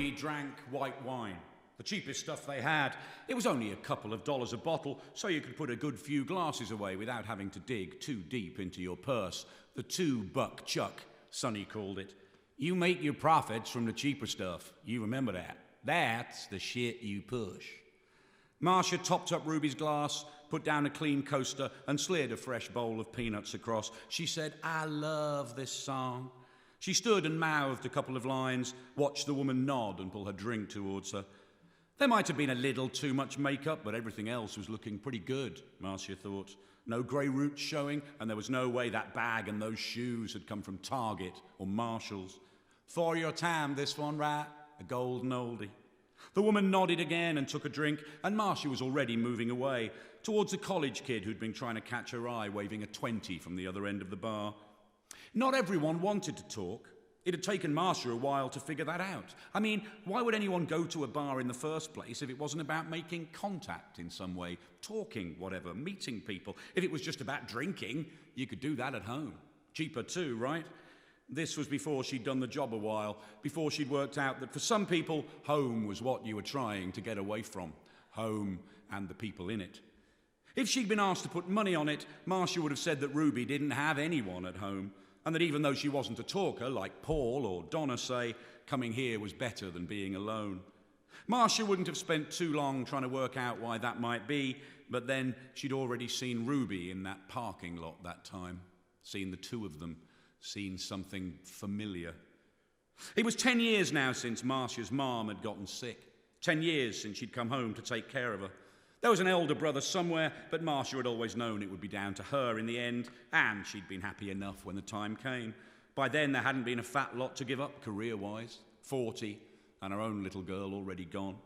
Ruby drank white wine, the cheapest stuff they had. It was only a couple of dollars a bottle, so you could put a good few glasses away without having to dig too deep into your purse. The $2 chuck, Sonny called it. You make your profits from the cheaper stuff. You remember that. That's the shit you push. Marcia topped up Ruby's glass, put down a clean coaster, and slid a fresh bowl of peanuts across. She said, I love this song. She stood and mouthed a couple of lines, watched the woman nod and pull her drink towards her. There might have been a little too much makeup, but everything else was looking pretty good, Marcia thought. No grey roots showing, and there was no way that bag and those shoes had come from Target or Marshall's. For your time, this one, right? A golden oldie. The woman nodded again and took a drink, and Marcia was already moving away, towards a college kid who'd been trying to catch her eye, waving a 20 from the other end of the bar. Not everyone wanted to talk. It had taken Marcia a while to figure that out. I mean, why would anyone go to a bar in the first place if it wasn't about making contact in some way, talking, whatever, meeting people? If it was just about drinking, you could do that at home. Cheaper too, right? This was before she'd done the job a while, before she'd worked out that for some people, home was what you were trying to get away from. Home and the people in it. If she'd been asked to put money on it, Marcia would have said that Ruby didn't have anyone at home, and that even though she wasn't a talker, like Paul or Donna say, coming here was better than being alone. Marcia wouldn't have spent too long trying to work out why that might be, but then she'd already seen Ruby in that parking lot that time, seen the two of them, seen something familiar. It was 10 years now since Marcia's mom had gotten sick, 10 years since she'd come home to take care of her. There was an elder brother somewhere, but Marcia had always known it would be down to her in the end, and she'd been happy enough when the time came. By then, there hadn't been a fat lot to give up career-wise, 40, and her own little girl already gone.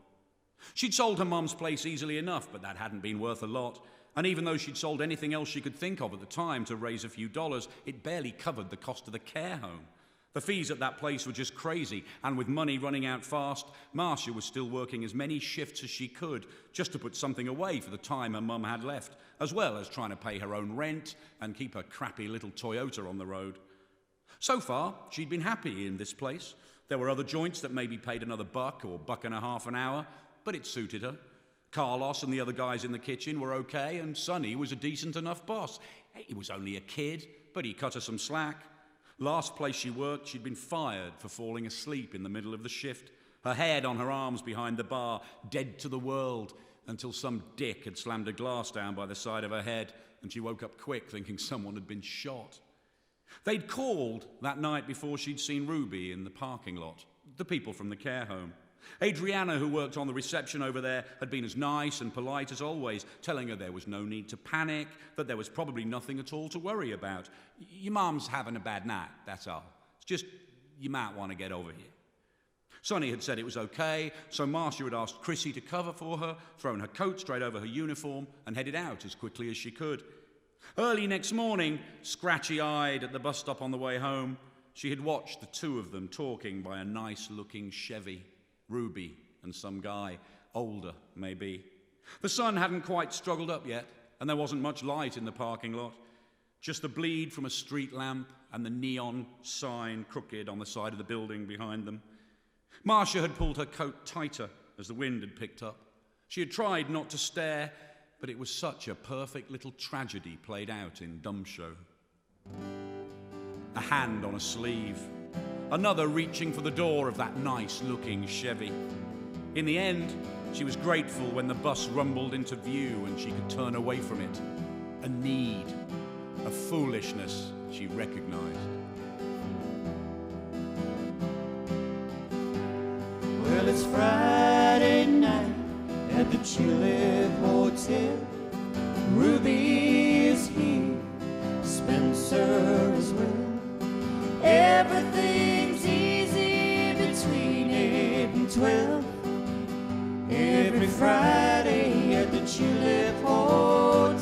She'd sold her mum's place easily enough, but that hadn't been worth a lot, and even though she'd sold anything else she could think of at the time to raise a few dollars, it barely covered the cost of the care home. The fees at that place were just crazy, and with money running out fast, Marcia was still working as many shifts as she could just to put something away for the time her mum had left, as well as trying to pay her own rent and keep her crappy little Toyota on the road. So far, she'd been happy in this place. There were other joints that maybe paid another $1 or $1.50 an hour, but it suited her. Carlos and the other guys in the kitchen were okay, and Sonny was a decent enough boss. He was only a kid, but he cut her some slack. Last place she worked, she'd been fired for falling asleep in the middle of the shift, her head on her arms behind the bar, dead to the world, until some dick had slammed a glass down by the side of her head, and she woke up quick thinking someone had been shot. They'd called that night before she'd seen Ruby in the parking lot, the people from the care home. Adriana, who worked on the reception over there, had been as nice and polite as always, telling her there was no need to panic, that there was probably nothing at all to worry about. Your mum's having a bad night, that's all. It's just, you might want to get over here. Sonny had said it was okay, so Marcia had asked Chrissy to cover for her, thrown her coat straight over her uniform, and headed out as quickly as she could. Early next morning, scratchy-eyed at the bus stop on the way home, she had watched the two of them talking by a nice-looking Chevy. Ruby and some guy, older maybe. The sun hadn't quite struggled up yet, and there wasn't much light in the parking lot. Just the bleed from a street lamp and the neon sign crooked on the side of the building behind them. Marcia had pulled her coat tighter as the wind had picked up. She had tried not to stare, but it was such a perfect little tragedy played out in dumb show. A hand on a sleeve. Another reaching for the door of that nice-looking Chevy. In the end, she was grateful when the bus rumbled into view and she could turn away from it. A need, a foolishness she recognized. Well, it's Friday night at the Tulip Hotel. Ruby is here, Spencer as well. Everything's easy between 8 and 12. Every Friday at the Tulip Hotel.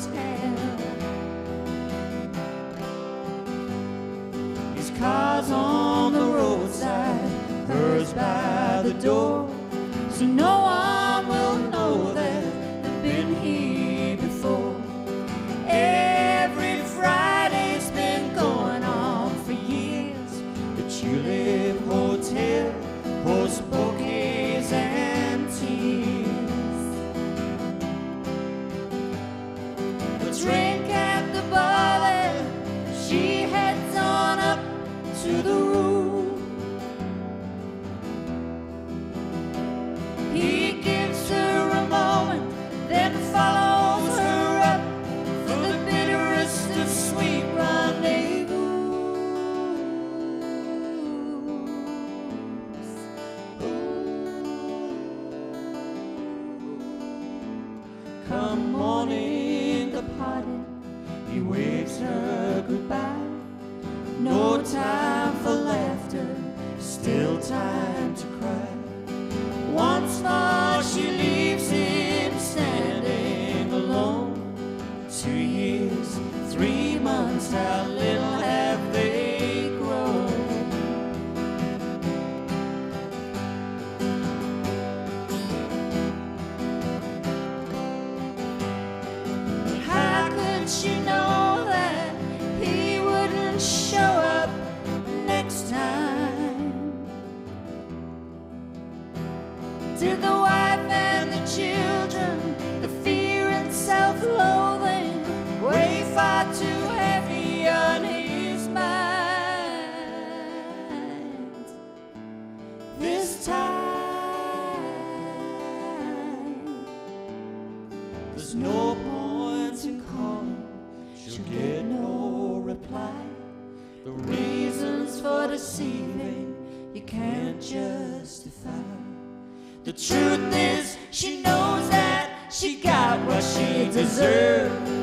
His car's on the roadside, hers by the door, so no one will know that they've been here before. Every Friday's been going on for years. The Tulip Hotel, Hoboken. drink at the bar there. She heads on up to the room. He gives her a moment, then follows her up for the bitterest of sweet rendezvous. Come morning, the party, he waves her goodbye. No time for laughter, still time to cry. Once more she leaves him standing alone. 2 years, 3 months, how little have they grown. How could she know that he wouldn't show up next time? Did the wife and the children, the fear and self-loathing, weigh far too heavy on his mind? This time, there's no point in calling, she'll get no reply. The reasons for deceiving you can't justify. The truth is, she knows that she got what she deserved.